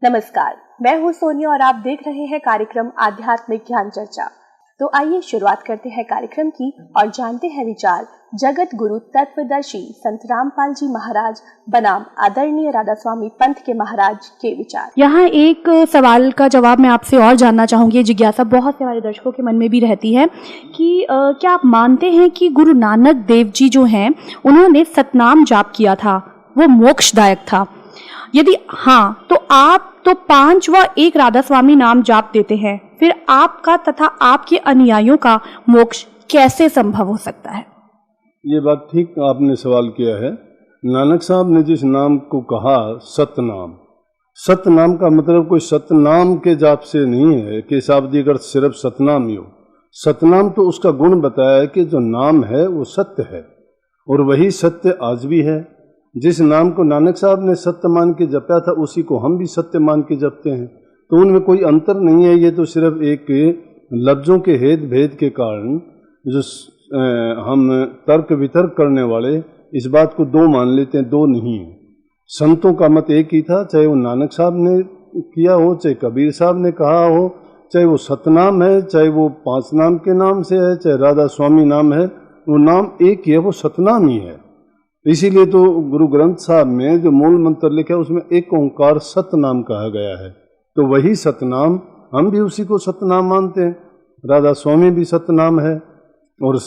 नमस्कार, मैं हूँ सोनिया और आप देख रहे हैं कार्यक्रम आध्यात्मिक ज्ञान चर्चा। तो आइए शुरुआत करते हैं कार्यक्रम की और जानते हैं विचार जगत गुरु तत्वदर्शी संत रामपाल जी महाराज बनाम आदरणीय राधा स्वामी पंथ के महाराज के विचार। यहाँ एक सवाल का जवाब मैं आपसे और जानना चाहूँगी। जिज्ञासा बहुत से हमारे दर्शकों के मन में भी रहती है कि क्या आप मानते हैं कि गुरु नानक देव जी जो हैं उन्होंने सतनाम जाप किया था, वो मोक्षदायक था? यदि हाँ, तो आप तो 5 व 1 राधा स्वामी नाम जाप देते हैं, फिर आपका तथा आपके अनुयायियों का मोक्ष कैसे संभव हो सकता है? ये बात ठीक आपने सवाल किया है। नानक साहब ने जिस नाम को कहा सतनाम, सतनाम का मतलब कोई सतनाम के जाप से नहीं है कि शाब्दिक अर्थ सिर्फ सतनाम ही हो। सतनाम तो उसका गुण बताया है कि जो नाम है वो सत्य है और वही सत्य आज भी है। जिस नाम को नानक साहब ने सत्य मान के जपया था उसी को हम भी सत्य मान के जपते हैं, तो उनमें कोई अंतर नहीं है। ये तो सिर्फ एक लफ्ज़ों के हेद भेद के कारण जो हम तर्क वितर्क करने वाले इस बात को दो मान लेते हैं, दो नहीं है। संतों का मत एक ही था, चाहे वो नानक साहब ने किया हो, चाहे कबीर साहब ने कहा हो, चाहे वो सतनाम है, चाहे वो 5 नाम के नाम से है, चाहे राधा स्वामी नाम है, वो नाम एक ही है, वो सतनाम ही है। इसीलिए तो गुरु ग्रंथ साहब में जो मूल मंत्र लिखा है उसमें एक ओंकार सतनाम कहा गया है, तो वही सतनाम, हम भी उसी को सतनाम मानते हैं। राधा स्वामी भी सतनाम है और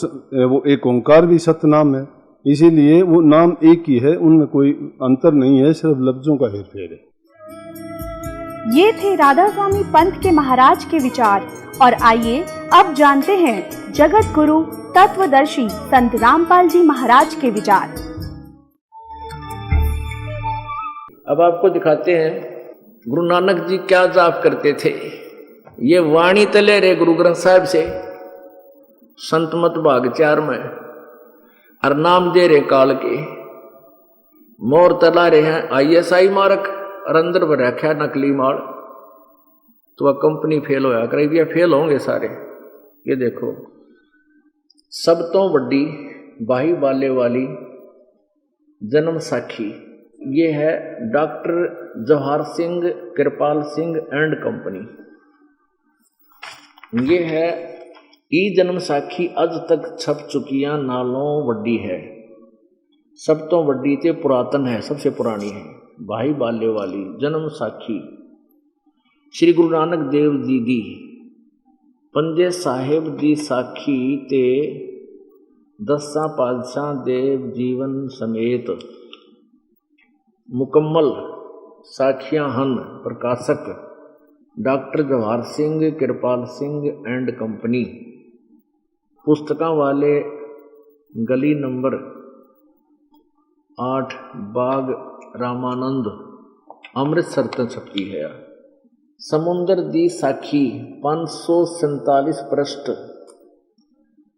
वो एक ओंकार भी सतनाम है, इसीलिए वो नाम एक ही है, उनमें कोई अंतर नहीं है, सिर्फ लफ्जों का हेरफेर है। ये थे राधा स्वामी पंथ के महाराज के विचार और आइए अब जानते हैं जगत गुरु तत्वदर्शी संत रामपाल जी महाराज के विचार। अब आपको दिखाते हैं गुरु नानक जी क्या जाप करते थे। ये वाणी तले रे गुरु ग्रंथ साहिब से संत मत भाग 4 में, और नाम दे रे काल के मोर तला रहे हैं ISI मारक और अंदर भर रखा नकली माल। तो वह कंपनी फेल होया कर, फेल होंगे सारे। ये देखो, सब तो बड़ी बाही बाले वाली जन्म साखी, ये है doctor Jawahar Singh Kirpal Singh and company. ये है ई जन्म साखी अज तक छप चुकियां नालों वड्डी है, सब तो वड्डी ते पुरातन है, सबसे पुरानी है। भाई बाले वाली जन्म साखी श्री गुरु नानक देव जी दी पंजे साहिब दी साखी ते 10 पातशाह देव जीवन समेत मुकम्मल साखियां हन। प्रकाशक doctor Jawahar Singh Kirpal Singh and company, पुस्तकां वाले गली नंबर 8 बाग रामानंद अमृतसर तक छपी है। समुंदर दी साखी 547 पृष्ठ।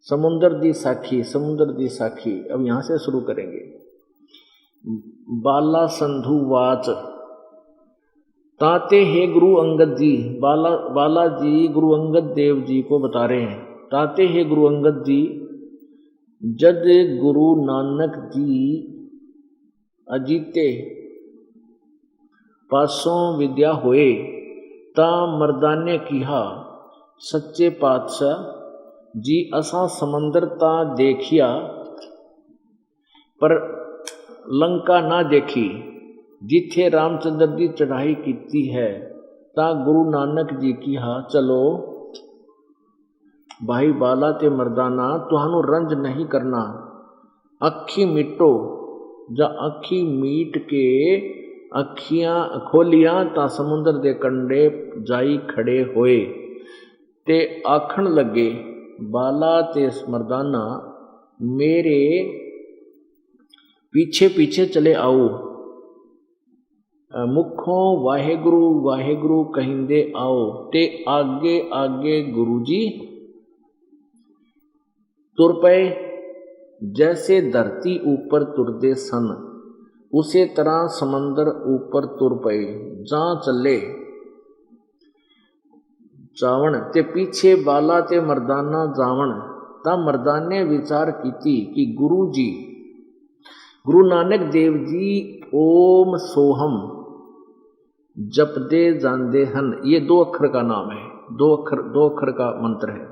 समुंदर दी साखी, समुंदर दी साखी। अब यहाँ से शुरू करेंगे। बाला संधु वाच ताते हे गुरु अंगद जी, बाला जी गुरु अंगद देव जी को बता रहे हैं। ताते हे गुरु अंगद जी, जद गुरु नानक जी अजीते पासों विद्या होए ता मर्दाने किहा सच्चे पातशाह जी असा समंदर ता देखिया पर लंका ना देखी, जिथे रामचंद्र जी चढ़ाई कीती है ता गुरु नानक जी की हा चलो भाई बाला ते मर्दाना तुहानू रंज नहीं करना, अखी मिटो जा अखी मीट के अखियां खोलियां ता समुंदर दे कंडे जाई खड़े होए ते आखण लगे बाला ते मर्दाना मेरे पीछे पीछे चले आओ, मुखों वाहेगुरु वाहेगुरु कहिंदे आओ ते आगे आगे गुरुजी तुर पे। जैसे धरती ऊपर तुरदे सन उसे तरह समंदर ऊपर तुर पे। जा चले जावण ते पीछे बाला ते मर्दाना जावण ता मर्दाने विचार कीती कि गुरु जी गुरु नानक देव जी ओम सोहम जप दे जांदे हन, ये 2 अक्षर का नाम है, 2 अक्षर का मंत्र है।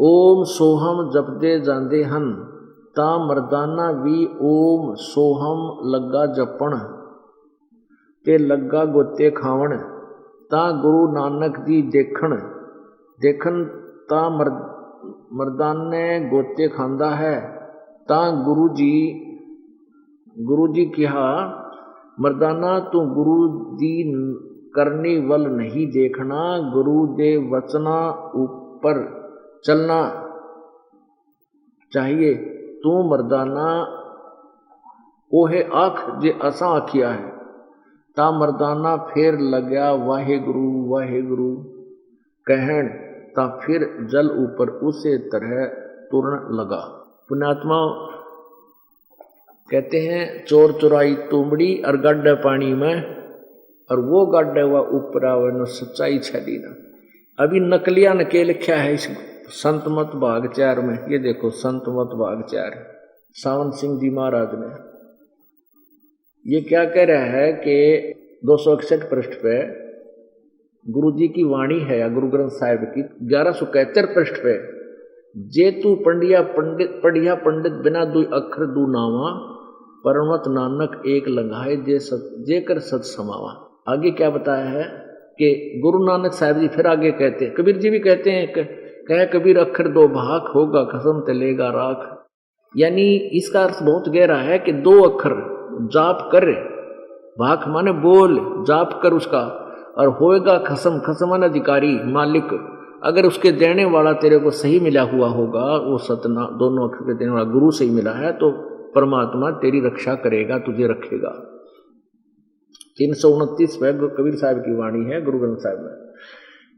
ओम सोहम जप दे जांदे हन, ता मर्दाना भी ओम सोहम लग्गा जपण, ते लग्गा गोते खावण, ता गुरु नानक जी देखण, देखन ता मर्दाने गोते खांदा है, ता गुरु जी कहा मर्दाना तू गुरु दी करनी वल नहीं देखना, गुरु दे वचना ऊपर चलना चाहिए, तू मर्दाना ओहे आँख जे असा आखिया है, ता मर्दाना फिर लग्या वाहे गुरु कहन, ता फिर जल ऊपर उसे तरह तुरन लगा। पुण्यात्मा कहते हैं चोर चुराई तुमड़ी और गड्ढे पानी में, और वो गड्ढे हुआ ऊपर आवे न सच्चाई छली ना। अभी नकलिया ने के लिखा है इस संतमत भाग 4 में, ये देखो संतमत भाग 4 सावन सिंह जी महाराज ने ये क्या कह रहा है कि 261 पृष्ठ पे गुरु जी की वाणी है या गुरु ग्रंथ साहिब की 1171 पृष्ठ पे, जे तू पढ़िया पंडित बिना दुई अक्षर दू नावा, परमत नानक एक लंघाए जे कर सत समावा। आगे क्या बताया है कि गुरु नानक साहिब जी फिर आगे कहते हैं, कबीर जी भी कहते हैं कह कबीर अक्षर 2 भाग होगा कसम तलेगा राख। यानी इसका अर्थ बहुत गहरा है कि 2 अक्षर जाप कर, भाग माने बोल, जाप कर उसका, और होएगा खसम, खसम अधिकारी मालिक, अगर उसके देने वाला तेरे को सही मिला हुआ होगा, वो सतना दोनों अक्षर के देने वाला गुरु सही मिला है, तो परमात्मा तेरी रक्षा करेगा, तुझे रखेगा। 329 कबीर साहब की वाणी है गुरु ग्रंथ साहिब में।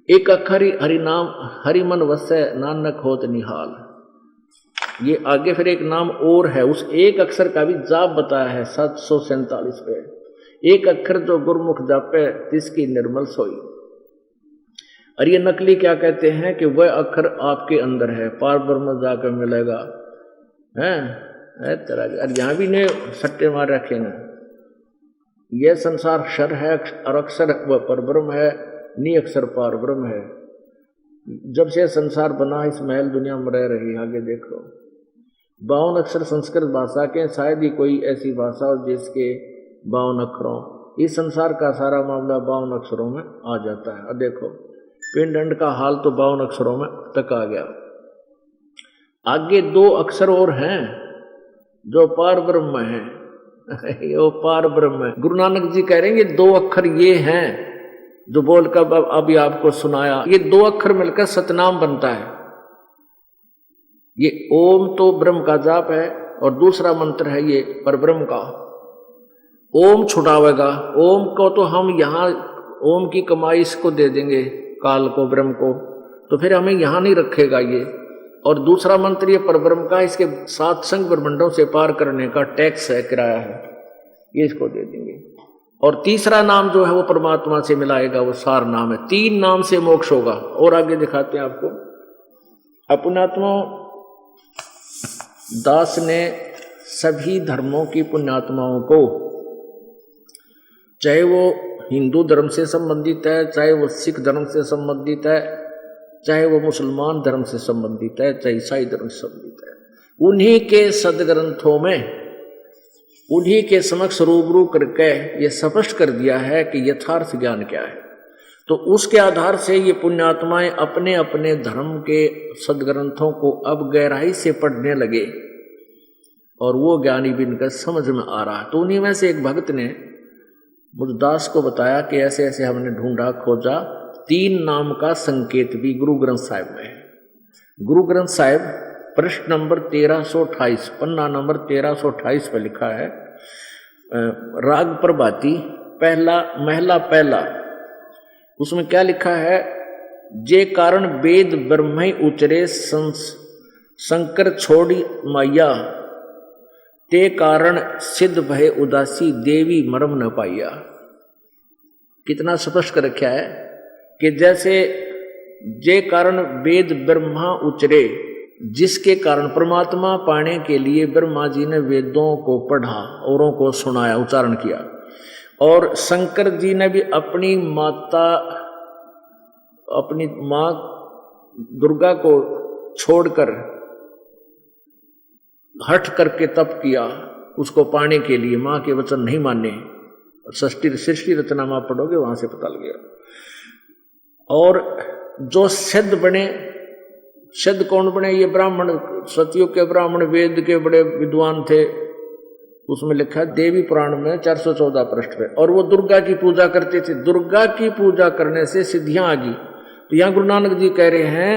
एक अक्षर हरि नाम हरि मन वसै नानक होत निहाल। ये आगे फिर एक नाम और है, उस एक अक्षर का भी जाप बताया है 747 पे। एक अक्षर जो गुरुमुख जापे तिसकी निर्मल सोई। और ये नकली क्या कहते हैं कि वह अक्षर आपके अंदर है, पार ब्रह्म जाकर मिलेगा, है तरह। और यहाँ भी ने सट्टे मार रखे ना, यह संसार क्षर है और अक्षर वह पर ब्रह्म है, नी अक्षर पार ब्रह्म है। जब से संसार बना इस महल दुनिया में रह रही। आगे देखो 52 अक्षर संस्कृत भाषा के, शायद ही कोई ऐसी भाषा हो जिसके 52 अक्षरों, इस संसार का सारा मामला 52 अक्षरों में आ जाता है। और देखो पिंड का हाल तो 52 अक्षरों में तक आ गया। आगे 2 अक्षर और हैं जो पार ब्रह्म है, वो पार ब्रह्म है। गुरु नानक जी कह रहे हैं ये 2 अक्षर ये हैं जो बोलकर अभी आपको सुनाया, ये 2 अक्षर मिलकर सतनाम बनता है। ये ओम तो ब्रह्म का जाप है और दूसरा मंत्र है ये परब्रह्म का। ओम छुड़ावेगा, ओम को तो हम यहाँ ओम की कमाई इसको दे देंगे, काल को ब्रह्म को, तो फिर हमें यहाँ नहीं रखेगा ये। और दूसरा मंत्र ये परब्रह्म का, इसके 7 संग ब्रह्मंडों से पार करने का टैक्स है, किराया है, ये इसको दे देंगे। और तीसरा नाम जो है वो परमात्मा से मिलाएगा, वो सार नाम है। 3 नाम से मोक्ष होगा। और आगे दिखाते हैं आपको। पुण्यात्मा दास ने सभी धर्मों की पुण्यात्माओं को, चाहे वो हिंदू धर्म से संबंधित है, चाहे वो सिख धर्म से संबंधित है, चाहे वो मुसलमान धर्म से संबंधित है, चाहे ईसाई धर्म से संबंधित है, उन्हीं के सदग्रंथों में उन्हीं के समक्ष रूबरू करके ये स्पष्ट कर दिया है कि यथार्थ ज्ञान क्या है। तो उसके आधार से ये पुण्यात्माएं अपने अपने धर्म के सदग्रंथों को अब गहराई से पढ़ने लगे और वो ज्ञानी भी इनका समझ में आ रहा है। तो उन्हीं में से एक भक्त ने मुझ दास को बताया कि ऐसे ऐसे हमने ढूंढा खोजा, 3 नाम का संकेत भी गुरु ग्रंथ साहिब में है। गुरु ग्रंथ साहिब पृष्ठ नंबर 1328, पन्ना नंबर 1328 पर लिखा है, राग प्रभाती महला पहला, उसमें क्या लिखा है, जे कारण वेद ब्रह्म उचरे शंकर छोड़ी माया, ते कारण सिद्ध भय उदासी देवी मरम न पाइया। कितना स्पष्ट कर रखा है कि जैसे जे कारण वेद ब्रह्मा उचरे, जिसके कारण परमात्मा पाने के लिए ब्रह्मा जी ने वेदों को पढ़ा, औरों को सुनाया, उच्चारण किया, और शंकर जी ने भी अपनी माँ दुर्गा को छोड़कर हट करके तप किया उसको पाने के लिए, माँ के वचन नहीं माने। सृष्टि रचनामा पढ़ोगे वहां से पता लग गया। और जो सिद्ध बने, सिद्ध कौन बने? ये ब्राह्मण, सतयुग के ब्राह्मण वेद के बड़े विद्वान थे। उसमें लिखा देवी पुराण में 414 पृष्ठ पे। और वो दुर्गा की पूजा करते थे। दुर्गा की पूजा करने से सिद्धियां आ गई। तो यहाँ गुरु नानक जी कह रहे हैं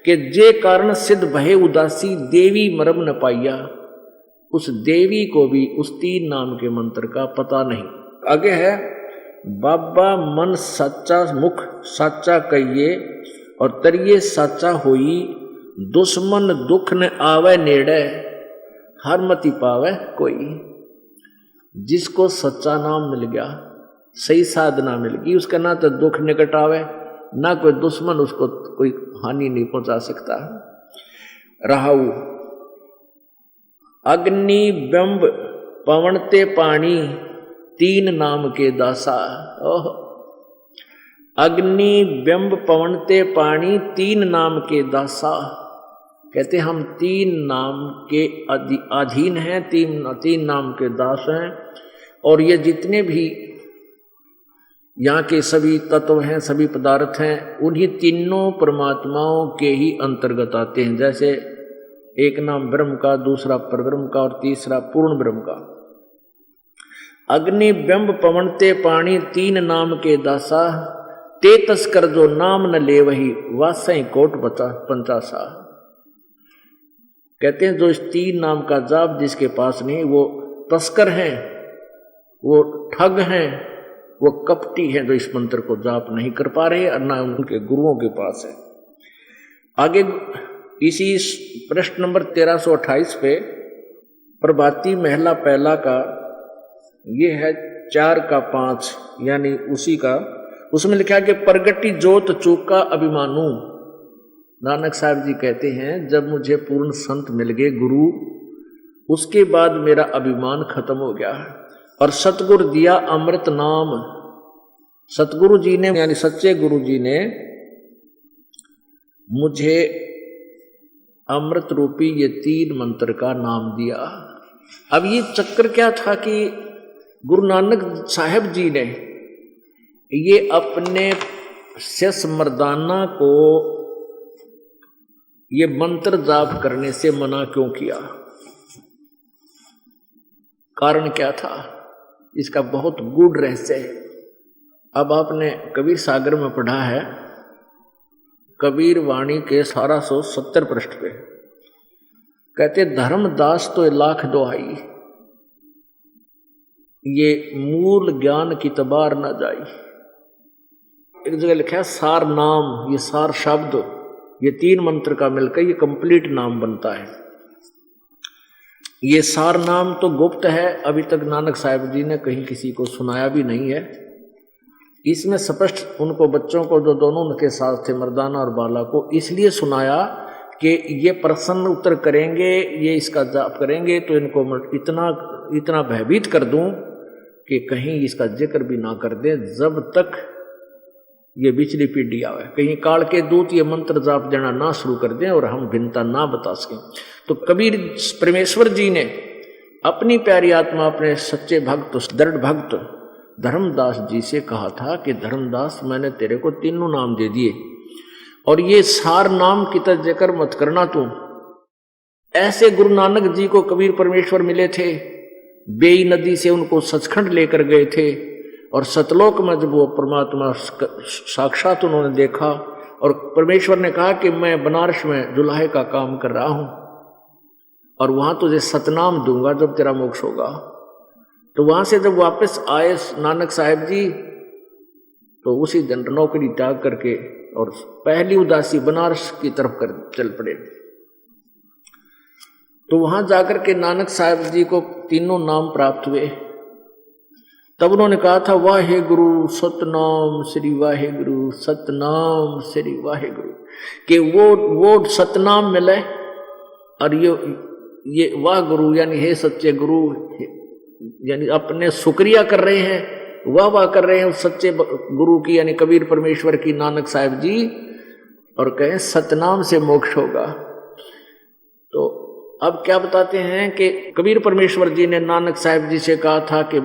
कि जे कारण सिद्ध भय उदासी देवी मरम न पाइया। उस देवी को भी उस 3 नाम के मंत्र का पता नहीं। आगे है बाबा मन सच्चा मुख साचा कहिए और तरिए साचा होई, दुश्मन दुख न आवे नेड़े, हर मति पावे कोई। जिसको सच्चा नाम मिल गया, सही साधना मिल गई, उसका ना तो दुख निकट आवे, ना कोई दुश्मन उसको कोई हानि नहीं पहुंचा सकता। राहु अग्नि बिंब पवनते पानी 3 नाम के दासा। ओह, अग्नि बिंब पवनते पानी 3 नाम के दासा। कहते हम 3 नाम के अधीन हैं, 3 नाम के दास हैं। और ये जितने भी यहाँ के सभी तत्व हैं, सभी पदार्थ हैं, उन्हीं तीनों परमात्माओं के ही अंतर्गत आते हैं। जैसे एक नाम ब्रह्म का, दूसरा परब्रह्म का और तीसरा पूर्ण ब्रह्म का। अग्नि बिंब पवनते पानी 3 नाम के दासा, ते तस्कर जो नाम न ले वही, वासई कोट बचा पंचासा। कहते हैं जो इस 3 नाम का जाप जिसके पास नहीं, वो तस्कर हैं, वो ठग हैं, वो कपटी हैं जो इस मंत्र को जाप नहीं कर पा रहे और ना उनके गुरुओं के पास है। आगे इसी प्रश्न नंबर 1328 पे प्रभाती महला पहला का ये है 4 का 5 यानी उसी का, उसमें लिखा है कि प्रगटी जोत चूका अभिमानू। नानक साहब जी कहते हैं जब मुझे पूर्ण संत मिल गए गुरु, उसके बाद मेरा अभिमान खत्म हो गया और सतगुरु दिया अमृत नाम। सतगुरु जी ने यानी सच्चे गुरु जी ने मुझे अमृत रूपी ये 3 मंत्र का नाम दिया। अब ये चक्कर क्या था कि गुरु नानक साहब जी ने ये अपने शिष्य मर्दाना को ये मंत्र जाप करने से मना क्यों किया? कारण क्या था? इसका बहुत गूढ़ रहस्य है। अब आपने कबीर सागर में पढ़ा है, कबीर वाणी के 1270 पृष्ठ पे कहते धर्मदास तो 1,00,000 दोहाई, ये मूल ज्ञान की तबार न जाई। एक जगह लिखा है सार नाम, ये सार शब्द, ये 3 मंत्र का मिलकर ये कंप्लीट नाम बनता है। ये सार नाम तो गुप्त है, अभी तक नानक साहब जी ने कहीं किसी को सुनाया भी नहीं है। इसमें स्पष्ट उनको बच्चों को जो दोनों उनके साथ थे, मर्दाना और बाला को, इसलिए सुनाया कि ये प्रश्न उत्तर करेंगे, ये इसका जाप करेंगे तो इनको इतना भयभीत कर दूं कि कहीं इसका जिक्र भी ना कर दें जब तक ये बिचली पीढ़ी आवे, कहीं काल के दूत ये मंत्र जाप देना ना शुरू कर दें और हम भिन्नता ना बता सकें। तो कबीर परमेश्वर जी ने अपनी प्यारी आत्मा, अपने सच्चे भक्त, दृढ़ भक्त धर्मदास जी से कहा था कि धर्मदास मैंने तेरे को 3 नाम दे दिए और ये सार नाम की तरह जिक्र मत करना तू। ऐसे गुरु नानक जी को कबीर परमेश्वर मिले थे, बेई नदी से उनको सचखंड लेकर गए थे और सतलोक में जब वो परमात्मा साक्षात उन्होंने देखा और परमेश्वर ने कहा कि मैं बनारस में जुलाहे का काम कर रहा हूं और वहां तुझे सतनाम दूंगा जब तेरा मोक्ष होगा। तो वहां से जब वापस आए नानक साहब जी तो उसी दिन नौकरी त्याग करके और पहली उदासी बनारस की तरफ कर चल पड़े। तो वहां जाकर के नानक साहब जी को 3 नाम प्राप्त हुए। तब उन्होंने कहा था वाहे गुरु सतनाम श्री वाहे गुरु, सतनाम श्री वाहे गुरु, कि वो सतनाम मिले और ये वाह गुरु यानी हे सच्चे गुरु यानी अपने शुक्रिया कर रहे हैं वाह वाह कर रहे हैं उस सच्चे गुरु की, यानी कबीर परमेश्वर की, नानक साहब जी, और कहें सतनाम से मोक्ष होगा। तो अब क्या बताते हैं कि कबीर परमेश्वर जी ने नानक साहब जी से कहा था कि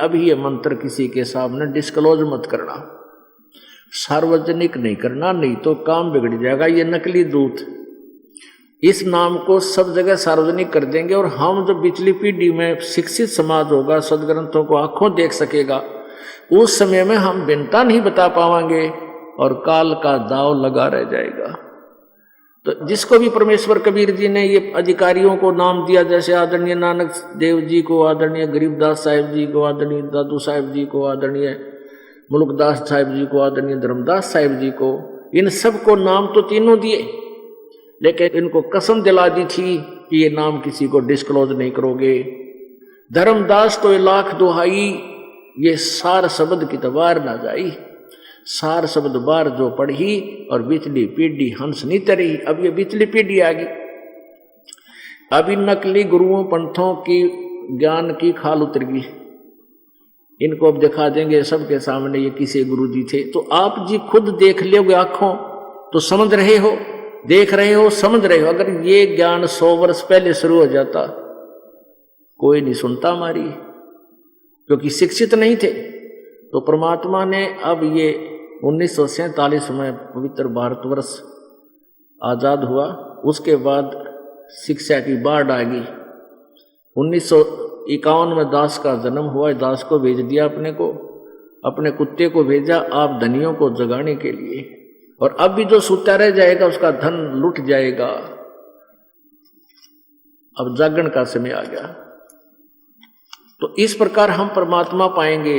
अभी ये मंत्र किसी के सामने डिस्क्लोज मत करना, सार्वजनिक नहीं करना, नहीं तो काम बिगड़ जाएगा। ये नकली दूत इस नाम को सब जगह सार्वजनिक कर देंगे, और हम जो पिछली पीढ़ी में शिक्षित समाज होगा, सदग्रंथों को आंखों देख सकेगा, उस समय में हम भिन्नता नहीं बता पाएंगे और काल का दाव लगा रह जाएगा। तो जिसको भी परमेश्वर कबीर जी ने ये अधिकारियों को नाम दिया, जैसे आदरणीय नानक देव जी को, आदरणीय गरीबदास साहिब जी को, आदरणीय दादू साहिब जी को, आदरणीय मुल्कदास साहिब जी को, आदरणीय धर्मदास साहिब जी को, इन सब को नाम तो तीनों दिए, लेकिन इनको कसम दिला दी थी कि ये नाम किसी को डिस्क्लोज नहीं करोगे। धर्मदास तो लाख दुहाई, ये सार शब्द की तबार ना जाई, सार शब्द बार जो पढ़ी, और बिचली पीढ़ी हंस नहीं तरी। अब ये बिचली पीढ़ी आ गई, अभी नकली गुरुओं पंथों की ज्ञान की खाल उतर गई। इनको अब दिखा देंगे सबके सामने ये किसी गुरु जी थे। तो आप जी खुद देख लोगे आंखों तो समझ रहे हो, देख रहे हो, समझ रहे हो। अगर ये ज्ञान 100 वर्ष पहले शुरू हो जाता, कोई नहीं सुनता हमारी, क्योंकि शिक्षित नहीं थे। तो परमात्मा ने अब ये 1947 में पवित्र भारतवर्ष आजाद हुआ, उसके बाद शिक्षा की बाढ़ आ गई। 1951 में दास का जन्म हुआ, दास को भेज दिया अपने को, अपने कुत्ते को भेजा आप धनियों को जगाने के लिए, और अब भी जो सूता रह जाएगा उसका धन लुट जाएगा। अब जागरण का समय आ गया। तो इस प्रकार हम परमात्मा पाएंगे।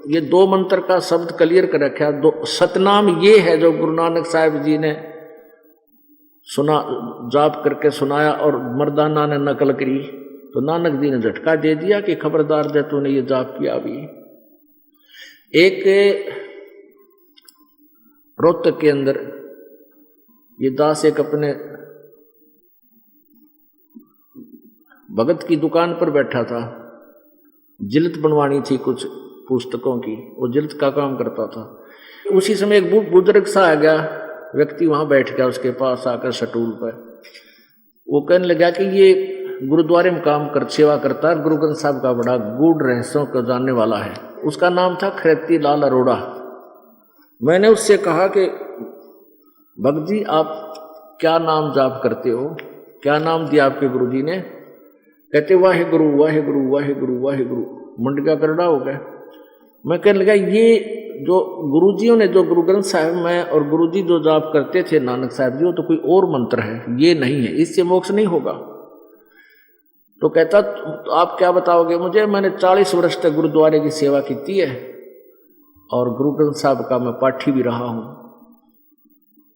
ये 2 मंत्र का शब्द क्लियर कर रखा। सतनाम ये है जो गुरु नानक साहब जी ने सुना, जाप करके सुनाया, और मर्दाना ने नकल करी, तो नानक जी ने झटका दे दिया कि खबरदार जब तूने ये जाप किया। अभी एक रोहतक के अंदर ये दास एक अपने भगत की दुकान पर बैठा था, जिल्द बनवानी थी कुछ पुस्तकों की, वो जिल्द का काम करता था। उसी समय एक बुजुर्ग सा आ गया व्यक्ति, वहां बैठ गया उसके पास आकर स्टूल पर। वो कहने लगा कि ये गुरुद्वारे में काम कर सेवा करता है, गुरु ग्रंथ साहब का बड़ा गूढ़ रहस्यों को जानने वाला है। उसका नाम था खरेती लाल अरोड़ा। मैंने उससे कहा कि भगत जी आप क्या नाम जाप करते हो, क्या नाम दिया आपके गुरु जी ने? कहते वाहे गुरु वाहे गुरु वाहे गुरु वाहे गुरु। मुंडका करड़ा हो गया। मैं कहने लगा ये जो गुरुजियों ने, जो गुरु ग्रंथ साहिब में और गुरुजी जो जाप करते थे नानक साहब जी, वो तो कोई और मंत्र है, ये नहीं है, इससे मोक्ष नहीं होगा। तो कहता तो आप क्या बताओगे मुझे? मैंने 40 वर्ष तक गुरुद्वारे की सेवा की है, और गुरु ग्रंथ साहब का मैं पाठी भी रहा हूं,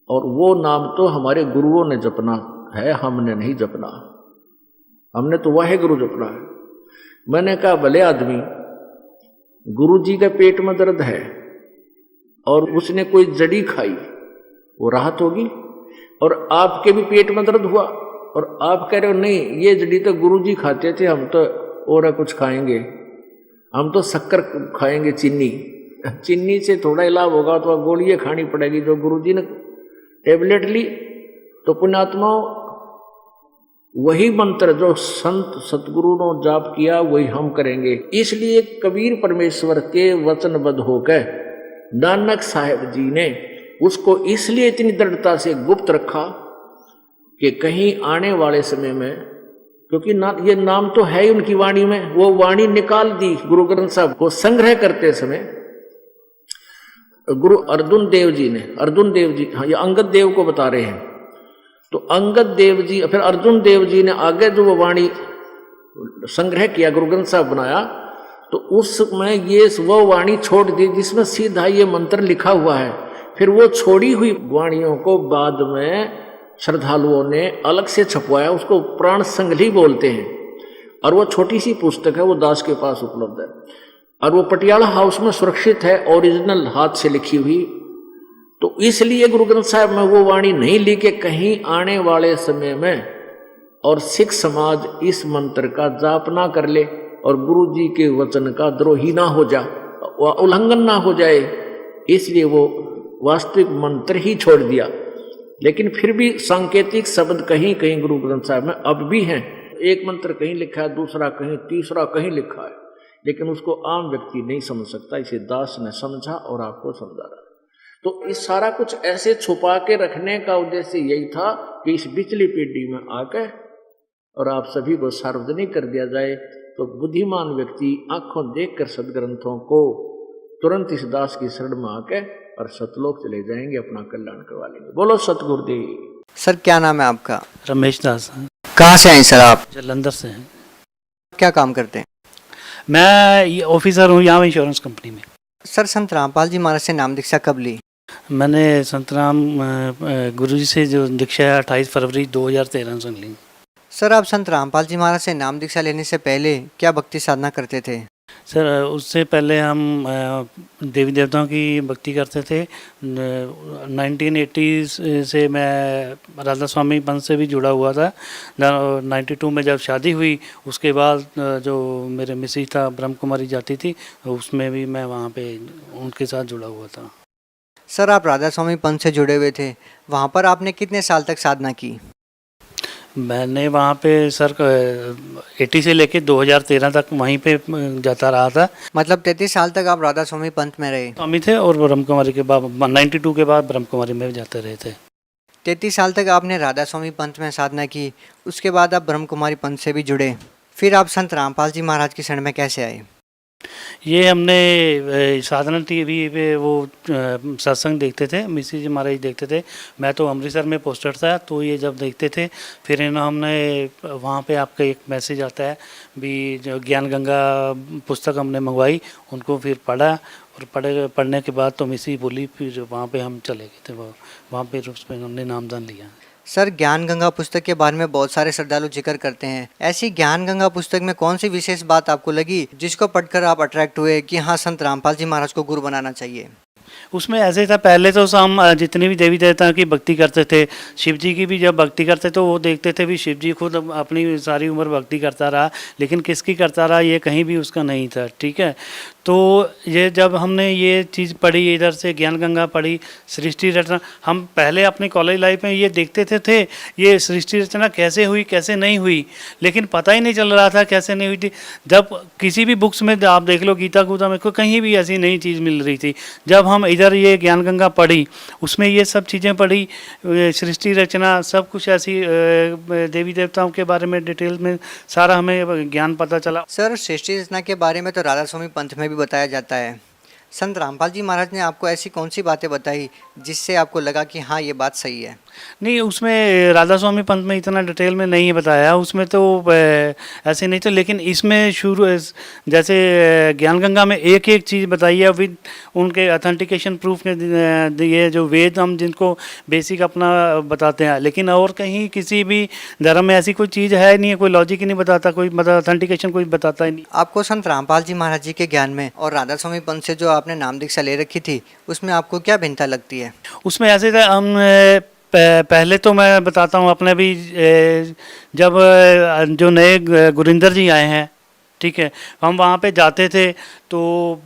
और वो नाम तो हमारे गुरुओं ने जपना है, हमने नहीं जपना, हमने तो वाहे गुरु जपना है। मैंने कहा भले आदमी, गुरु जी के पेट में दर्द है और उसने कोई जड़ी खाई, वो राहत होगी? और आपके भी पेट में दर्द हुआ और आप कह रहे हो नहीं ये जड़ी तो गुरु जी खाते थे, हम तो और कुछ खाएंगे, हम तो शक्कर खाएंगे, चीनी से थोड़ा इलाज होगा तो गोलियां खानी पड़ेगी। जो गुरुजी ने टेबलेट ली तो पुण्यात्माओं वही मंत्र जो संत सतगुरु ने जाप किया वही हम करेंगे। इसलिए कबीर परमेश्वर के वचनबद्ध होकर नानक साहब जी ने उसको इसलिए इतनी दृढ़ता से गुप्त रखा कि कहीं आने वाले समय में, क्योंकि ये नाम तो है ही उनकी वाणी में, वो वाणी निकाल दी गुरु ग्रंथ साहब को संग्रह करते समय गुरु अर्जुन देव जी ने, अर्जुन देव जी, हाँ ये अंगद देव को बता रहे हैं, तो अंगद देव जी फिर अर्जुन देव जी ने आगे जो वो वाणी संग्रह किया, गुरु ग्रंथ साहब बनाया, तो उसमें ये वो वाणी छोड़ दी जिसमें सीधा ये मंत्र लिखा हुआ है। फिर वो छोड़ी हुई वाणियों को बाद में श्रद्धालुओं ने अलग से छपवाया, उसको प्राण संगली बोलते हैं, और वो छोटी सी पुस्तक है, वो दास के पास उपलब्ध है, और वो पटियाला हाउस में सुरक्षित है, ओरिजिनल हाथ से लिखी हुई। तो इसलिए गुरु ग्रंथ साहब में वो वाणी नहीं ली कि कहीं आने वाले समय में और सिख समाज इस मंत्र का जाप ना कर ले और गुरु जी के वचन का द्रोही ना हो जा। वह उल्लंघन ना हो जाए, इसलिए वो वास्तविक मंत्र ही छोड़ दिया। लेकिन फिर भी सांकेतिक शब्द कहीं कहीं गुरु ग्रंथ साहिब में अब भी हैं। एक मंत्र कहीं लिखा है, दूसरा कहीं, तीसरा कहीं लिखा है, लेकिन उसको आम व्यक्ति नहीं समझ सकता। इसे दास ने समझा और आपको समझा रहा। तो इस सारा कुछ ऐसे छुपा के रखने का उद्देश्य यही था कि इस बिचली पीढ़ी में आके और आप सभी को सार्वजनिक कर दिया जाए, तो बुद्धिमान व्यक्ति आंखों देखकर सदग्रंथों को तुरंत इस दास की शरण में आके और सतलोक चले जाएंगे, अपना कल्याण करवा लेंगे। बोलो सतगुरुदेव। सर क्या नाम है आपका? रमेश दास। कहाँ से हैं सर आप? जलंधर से हैं। क्या काम करते हैं? मैं ऑफिसर हूँ यहाँ इंश्योरेंस कंपनी में। सर संत रामपाल जी महाराज से नाम दीक्षा कब ली? मैंने संत राम गुरुजी से जो दीक्षा है 28 फरवरी 2013 से ली। सर आप संत रामपाल जी महाराज से नाम दीक्षा लेने से पहले क्या भक्ति साधना करते थे? सर उससे पहले हम देवी देवताओं की भक्ति करते थे। 1980 से मैं राधा स्वामी पंथ से भी जुड़ा हुआ था। 92 में जब शादी हुई उसके बाद जो मेरे मिसेज था ब्रह्म कुमारी जाती थी, उसमें भी मैं वहाँ पे उनके साथ जुड़ा हुआ था। सर आप राधा स्वामी पंथ से जुड़े हुए थे, वहाँ पर आपने कितने साल तक साधना की? मैंने वहाँ पे सर 80 से लेके 2013 तक वहीं पे जाता रहा था। मतलब 33 साल तक आप राधा स्वामी पंथ में रहे? स्वामी थे और ब्रह्म कुमारी के बाद 92 के बाद ब्रह्म कुमारी में जाते रहे थे। 33 साल तक आपने राधा स्वामी पंथ में साधना की, उसके बाद आप ब्रह्म कुमारी पंथ से भी जुड़े, फिर आप संत रामपाल जी महाराज की शरण में कैसे आए? ये हमने साधना टीवी पे वो सत्संग देखते थे, मिसी जी महाराज देखते थे। मैं तो अमृतसर में पोस्टर था, तो ये जब देखते थे फिर हमने वहाँ पे आपका एक मैसेज आता है भी, जो ज्ञान गंगा पुस्तक हमने मंगवाई, उनको फिर पढ़ा और पढ़ने के बाद तो मिसी बोली, फिर वहाँ पे हम चले गए थे। वहाँ पे उस पर हमने नामदान लिया। सर ज्ञान गंगा पुस्तक के बारे में बहुत सारे श्रद्धालु जिक्र करते हैं, ऐसी ज्ञान गंगा पुस्तक में कौन सी विशेष बात आपको लगी जिसको पढ़कर आप अट्रैक्ट हुए कि हाँ संत रामपाल जी महाराज को गुरु बनाना चाहिए? उसमें ऐसे था, पहले तो हम जितनी भी देवी देवता की भक्ति करते थे, शिव जी की भी जब भक्ति करते तो वो देखते थे भी शिव जी खुद अपनी सारी उम्र भक्ति करता रहा, लेकिन किसकी करता रहा ये कहीं भी उसका नहीं था। ठीक है, तो ये जब हमने ये चीज़ पढ़ी, इधर से ज्ञान गंगा पढ़ी, सृष्टि रचना, हम पहले अपने कॉलेज लाइफ में ये देखते थे ये सृष्टि रचना कैसे हुई कैसे नहीं हुई, लेकिन पता ही नहीं चल रहा था कैसे नहीं हुई थी। जब किसी भी बुक्स में आप देख लो, गीता गूता में कहीं भी ऐसी नई चीज़ मिल रही थी। जब हम इधर ये ज्ञान गंगा पढ़ी, उसमें ये सब चीज़ें पढ़ी, सृष्टि रचना सब कुछ ऐसी देवी देवताओं के बारे में डिटेल में सारा हमें ज्ञान पता चला। सर सृष्टि रचना के बारे में तो राधा स्वामी पंथ में भी बताया जाता है, संत रामपाल जी महाराज ने आपको ऐसी कौन सी बातें बताई जिससे आपको लगा कि हाँ ये बात सही है? नहीं, उसमें राधा स्वामी पंथ में इतना डिटेल में नहीं बताया, उसमें तो ऐसे नहीं था, लेकिन इसमें शुरू जैसे ज्ञान गंगा में एक एक चीज़ बताई है विद उनके अथेंटिकेशन प्रूफ के, ये जो वेद हम जिनको बेसिक अपना बताते हैं, लेकिन और कहीं किसी भी धर्म में ऐसी कोई चीज़ है नहीं है, कोई लॉजिक ही नहीं बताता, कोई मतलब अथेंटिकेशन कोई बताता ही नहीं। आपको संत रामपाल जी महाराज जी के ज्ञान में और राधा स्वामी पंथ से जो आपने नाम दीक्षा ले रखी थी उसमें आपको क्या भिन्नता लगती है? उसमें ऐसे था, हम पहले तो मैं बताता हूँ अपने भी, जब जो नए गुरिंदर जी आए हैं, ठीक है, हम वहाँ पे जाते थे तो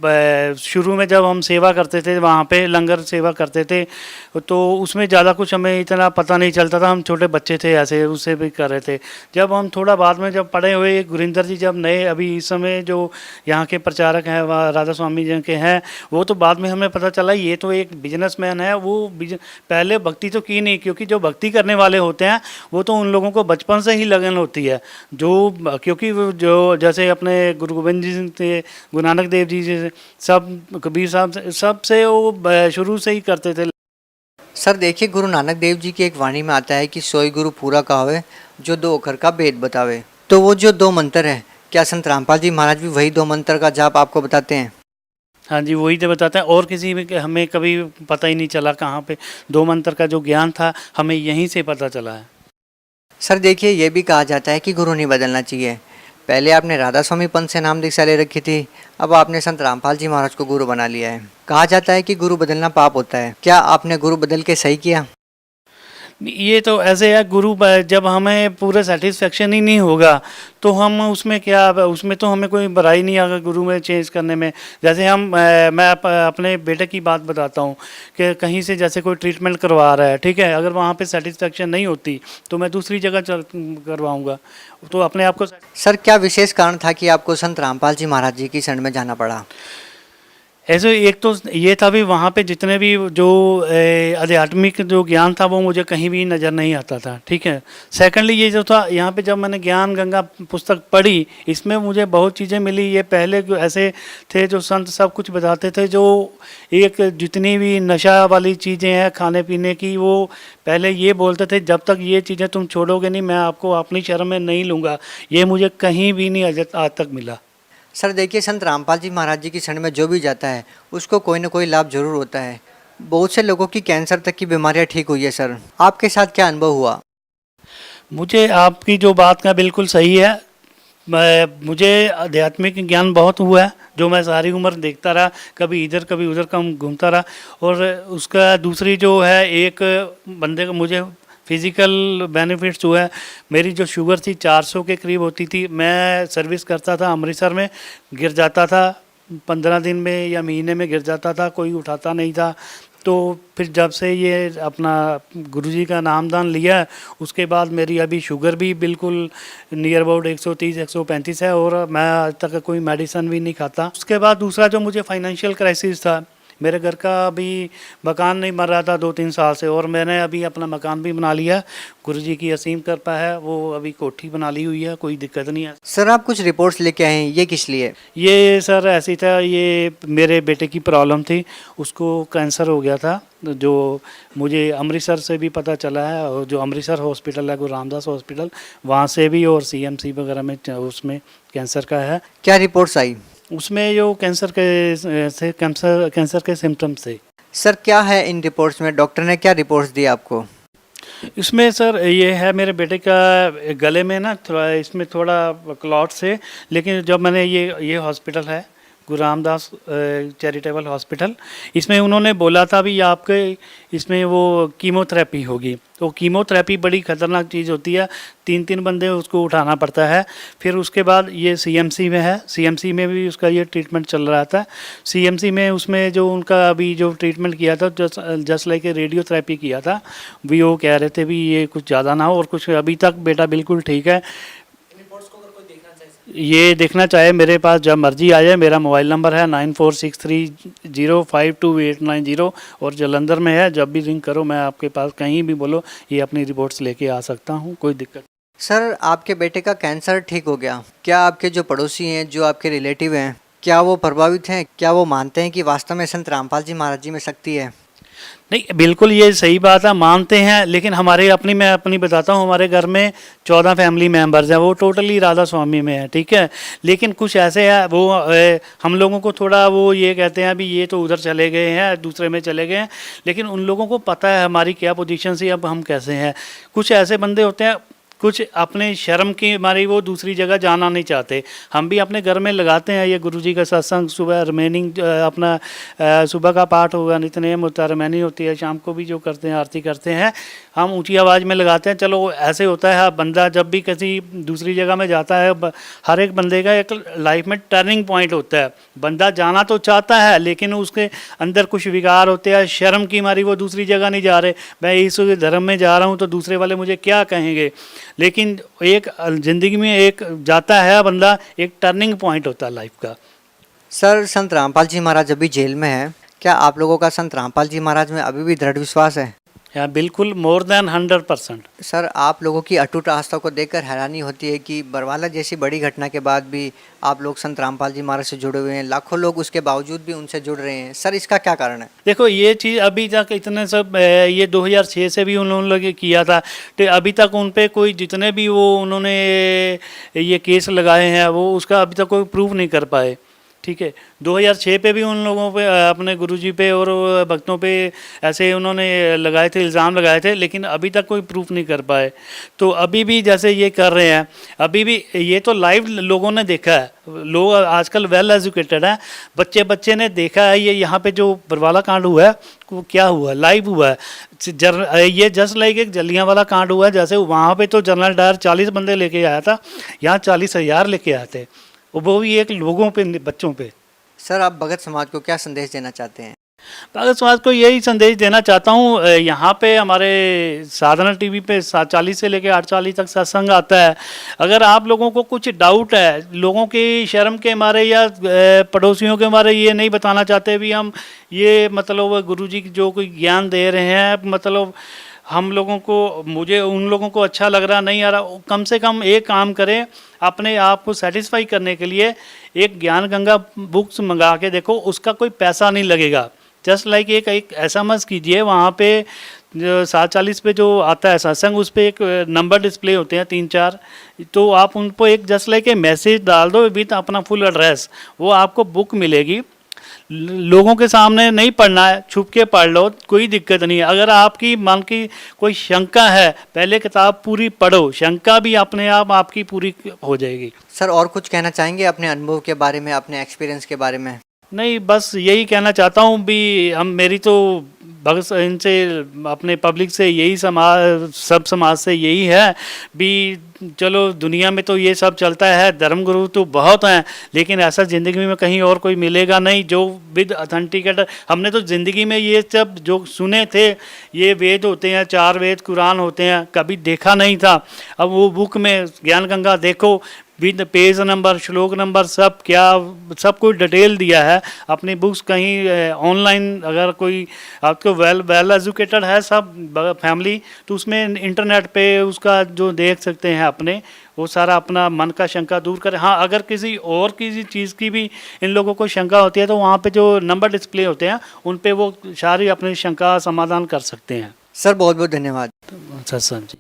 शुरू में जब हम सेवा करते थे वहाँ पे लंगर सेवा करते थे, तो उसमें ज़्यादा कुछ हमें इतना पता नहीं चलता था, हम छोटे बच्चे थे ऐसे उससे भी कर रहे थे। जब हम थोड़ा बाद में जब पढ़े हुए गुरिंदर जी जब नए अभी इस समय जो यहाँ के प्रचारक हैं वह राधा स्वामी जी के हैं, वो तो बाद में हमें पता चला ये तो एक बिजनेसमैन है। वो पहले भक्ति तो की नहीं, क्योंकि जो भक्ति करने वाले होते हैं वो तो उन लोगों को बचपन से ही लगन होती है, जो क्योंकि जो जैसे अपने गुरु गोविंद जी थे, गुरु नानक देव जी से, सब कबीर साहब सबसे वो शुरू से ही करते थे। सर देखिए, गुरु नानक देव जी की एक वाणी में आता है कि सोई गुरु पूरा कहावे जो दो अक्षर का भेद बतावे। तो वो जो दो मंत्र है, क्या संत रामपाल जी महाराज भी वही दो मंत्र का जाप आपको बताते हैं? हाँ जी, वही तो बताते हैं, और किसी में हमें कभी पता ही नहीं चला कहाँ पे दो मंत्र का जो ज्ञान था हमें यहीं से पता चला है। सर देखिए, ये भी कहा जाता है कि गुरु नहीं बदलना चाहिए। पहले आपने राधा स्वामी पंथ से नाम दीक्षा ले रखी थी, अब आपने संत रामपाल जी महाराज को गुरु बना लिया है। कहा जाता है कि गुरु बदलना पाप होता है, क्या आपने गुरु बदल के सही किया? ये तो ऐसे है गुरु जब हमें पूरा सेटिस्फेक्शन ही नहीं होगा तो हम उसमें क्या, उसमें तो हमें कोई बुराई नहीं आएगा गुरु में चेंज करने में। जैसे मैं अपने बेटे की बात बताता हूँ कि कहीं से जैसे कोई ट्रीटमेंट करवा रहा है, ठीक है, अगर वहाँ पे सेटिस्फेक्शन नहीं होती तो मैं दूसरी जगह चल करवाऊँगा, तो अपने आप को। सर क्या विशेष कारण था कि आपको संत रामपाल जी महाराज जी की शरण में जाना पड़ा? ऐसे एक तो ये था भी वहाँ पे जितने भी जो आध्यात्मिक जो ज्ञान था वो मुझे कहीं भी नज़र नहीं आता था, ठीक है। सेकेंडली ये जो था यहाँ पे जब मैंने ज्ञान गंगा पुस्तक पढ़ी इसमें मुझे बहुत चीज़ें मिली। ये पहले जो ऐसे थे जो संत सब कुछ बताते थे, जो एक जितनी भी नशा वाली चीज़ें हैं खाने पीने की, वो पहले ये बोलते थे जब तक ये चीज़ें तुम छोड़ोगे नहीं मैं आपको अपनी शरण में नहीं लूँगा। ये मुझे कहीं भी नहीं आज तक मिला। सर देखिए, संत रामपाल जी महाराज जी की शरण में जो भी जाता है उसको कोई ना कोई लाभ जरूर होता है। बहुत से लोगों की कैंसर तक की बीमारियां ठीक हुई है। सर आपके साथ क्या अनुभव हुआ? मुझे आपकी जो बात का बिल्कुल सही है। मुझे आध्यात्मिक ज्ञान बहुत हुआ है जो मैं सारी उम्र देखता रहा, कभी इधर कभी उधर का घूमता रहा। और उसका दूसरी जो है, एक बंदे को मुझे फिज़िकल बेनिफिट्स हुआ है। मेरी जो शुगर थी 400 के करीब होती थी, मैं सर्विस करता था अमृतसर में, गिर जाता था 15 दिन में या महीने में गिर जाता था, कोई उठाता नहीं था। तो फिर जब से ये अपना गुरुजी का नामदान लिया उसके बाद मेरी अभी शुगर भी बिल्कुल नियर अबाउट 130 135 है और मैं आज तक कोई मेडिसिन भी नहीं खाता। उसके बाद दूसरा जो मुझे फाइनेंशियल क्राइसिस था, मेरे घर का अभी मकान नहीं बन रहा था 2-3 साल से, और मैंने अभी अपना मकान भी बना लिया। गुरुजी की असीम कृपा है, वो अभी कोठी बना ली हुई है, कोई दिक्कत नहीं है। सर आप कुछ रिपोर्ट्स लेके आए हैं, ये किस लिए? ये सर ऐसी था, ये मेरे बेटे की प्रॉब्लम थी, उसको कैंसर हो गया था, जो मुझे अमृतसर से भी पता चला है, और जो अमृतसर हॉस्पिटल है गुरु रामदास हॉस्पिटल, वहाँ से भी, और CMC वगैरह में उसमें कैंसर का है। क्या रिपोर्ट्स आई? उसमें जो कैंसर के सिम्टम्स थे। सर क्या है इन रिपोर्ट्स में? डॉक्टर ने क्या रिपोर्ट्स दी आपको? इसमें सर ये है, मेरे बेटे का गले में ना थोड़ा, इसमें थोड़ा क्लॉट्स है, लेकिन जब मैंने ये हॉस्पिटल है गुरु रामदास चैरिटेबल हॉस्पिटल, इसमें उन्होंने बोला था भी आपके इसमें वो कीमोथेरेपी होगी। तो कीमोथेरेपी बड़ी ख़तरनाक चीज़ होती है, 3-3 बंदे उसको उठाना पड़ता है। फिर उसके बाद ये CMC में है, CMC में भी उसका ये ट्रीटमेंट चल रहा था। CMC में उसमें जो उनका अभी जो ट्रीटमेंट किया था, जस्ट लाइक रेडियोथेरेपी किया था, भी वो कह रहे थे भी ये कुछ ज़्यादा ना हो, और कुछ अभी तक बेटा बिल्कुल ठीक है। ये देखना चाहे मेरे पास जब मर्जी आ जाए। मेरा मोबाइल नंबर है 9463052890 और जलंधर में है। जब भी रिंग करो मैं आपके पास, कहीं भी बोलो, ये अपनी रिपोर्ट्स लेके आ सकता हूँ, कोई दिक्कत। सर आपके बेटे का कैंसर ठीक हो गया, क्या आपके जो पड़ोसी हैं, जो आपके रिलेटिव हैं, क्या वो प्रभावित हैं? क्या वो मानते हैं कि वास्तव में संत रामपाल जी महाराज जी में शक्ति है? नहीं, बिल्कुल ये सही बात है, मानते हैं, लेकिन मैं अपनी बताता हूँ, हमारे घर में 14 फैमिली मेंबर्स हैं, वो टोटली राधा स्वामी में है, ठीक है। लेकिन कुछ ऐसे हैं वो हम लोगों को थोड़ा वो ये कहते हैं भी ये तो उधर चले गए हैं, दूसरे में चले गए हैं, लेकिन उन लोगों को पता है हमारी क्या पोजीशन से अब हम कैसे हैं। कुछ ऐसे बंदे होते हैं, कुछ अपने शर्म की मारी वो दूसरी जगह जाना नहीं चाहते। हम भी अपने घर में लगाते हैं ये गुरुजी का सत्संग, सुबह रिमेनिंग अपना सुबह का पाठ होगा, नित्यनेम होता है, रिमेनिंग होती है, शाम को भी जो करते हैं आरती करते हैं, हम ऊंची आवाज़ में लगाते हैं। चलो ऐसे होता है, बंदा जब भी किसी दूसरी जगह में जाता है, हर एक बंदे का एक लाइफ में टर्निंग पॉइंट होता है। बंदा जाना तो चाहता है लेकिन उसके अंदर कुछ विकार होते हैं, शर्म की मारी वो दूसरी जगह नहीं जा रहे, मैं इस धर्म में जा रहा हूँ तो दूसरे वाले मुझे क्या कहेंगे। लेकिन एक ज़िंदगी में एक जाता है बंदा, एक टर्निंग पॉइंट होता है लाइफ का। सर संत रामपाल जी महाराज अभी जेल में है, क्या आप लोगों का संत रामपाल जी महाराज में अभी भी दृढ़ विश्वास है? या बिल्कुल, मोर देन 100%। सर आप लोगों की अटूट आस्था को देखकर हैरानी होती है कि बरवाला जैसी बड़ी घटना के बाद भी आप लोग संत रामपाल जी महाराज से जुड़े हुए हैं, लाखों लोग उसके बावजूद भी उनसे जुड़ रहे हैं। सर इसका क्या कारण है? देखो ये चीज़ अभी तक इतने सब ये 2006 से भी उन्होंने किया था, तो अभी तक उन पे कोई जितने भी वो उन्होंने ये केस लगाए हैं वो उसका अभी तक कोई प्रूव नहीं कर पाए। ठीक है। 2006 पे भी उन लोगों पे अपने गुरुजी पे और भक्तों पे ऐसे उन्होंने लगाए थे, इल्ज़ाम लगाए थे, लेकिन अभी तक कोई प्रूफ नहीं कर पाए। तो अभी भी जैसे ये कर रहे हैं, अभी भी ये तो लाइव लोगों ने देखा है, लोग आजकल वेल एजुकेटेड हैं, बच्चे बच्चे ने देखा है ये यहाँ पे जो बरवाला कांड हुआ है वो क्या हुआ है, लाइव हुआ है। ये जस्ट लाइक एक जलियांवाला कांड हुआ है, जैसे वहाँ पे तो जनरल डायर 40 बंदे लेके आया था, यहाँ 40,000 लेके आए थे, वो भी एक लोगों पे, बच्चों पे। सर आप भगत समाज को क्या संदेश देना चाहते हैं? भगत समाज को यही संदेश देना चाहता हूँ, यहाँ पे हमारे साधना टीवी पे 7:40 से लेकर 8:40 तक सत्संग आता है। अगर आप लोगों को कुछ डाउट है, लोगों की शर्म के मारे या पड़ोसियों के मारे ये नहीं बताना चाहते भी हम ये मतलब गुरुजी जो कोई ज्ञान दे रहे हैं, मतलब हम लोगों को, मुझे उन लोगों को अच्छा लग रहा नहीं आ रहा, कम से कम एक काम करें, अपने आप को सेटिस्फाई करने के लिए एक ज्ञान गंगा बुक्स मंगा के देखो, उसका कोई पैसा नहीं लगेगा। जस्ट लाइक एक SMS कीजिए, वहाँ पे 7:40 पे जो आता है सत्संग, उस पर एक नंबर डिस्प्ले होते हैं 3-4, तो आप उन पर एक जस्ट लाइक मैसेज डाल दो विद अपना फुल एड्रेस, वो आपको बुक मिलेगी। लोगों के सामने नहीं पढ़ना है, छुप के पढ़ लो, कोई दिक्कत नहीं है। अगर आपकी मन की कोई शंका है, पहले किताब पूरी पढ़ो, शंका भी अपने आप आपकी पूरी हो जाएगी। सर और कुछ कहना चाहेंगे अपने अनुभव के बारे में, अपने एक्सपीरियंस के बारे में? नहीं, बस यही कहना चाहता हूँ भी मेरी तो भगत इनसे, अपने पब्लिक से यही, सब समाज से यही है भी, चलो दुनिया में तो ये सब चलता है, धर्मगुरु तो बहुत हैं, लेकिन ऐसा ज़िंदगी में कहीं और कोई मिलेगा नहीं जो विद ऑथेंटिकेट। हमने तो ज़िंदगी में ये सब जो सुने थे, ये वेद होते हैं, 4 वेद, कुरान होते हैं, कभी देखा नहीं था। अब वो बुक में ज्ञान गंगा देखो, विद पेज नंबर, श्लोक नंबर, सब सब कुछ डिटेल दिया है। अपनी बुक्स कहीं ऑनलाइन, अगर कोई आपको वेल एजुकेटेड है सब फैमिली, तो उसमें इंटरनेट पे उसका जो देख सकते हैं अपने, वो सारा अपना मन का शंका दूर करें। हाँ, अगर किसी चीज़ की भी इन लोगों को शंका होती है, तो वहाँ पे जो नंबर डिस्प्ले होते हैं, उन पे वो सारी अपनी शंका समाधान कर सकते हैं। सर बहुत बहुत धन्यवाद। सत्संग जी।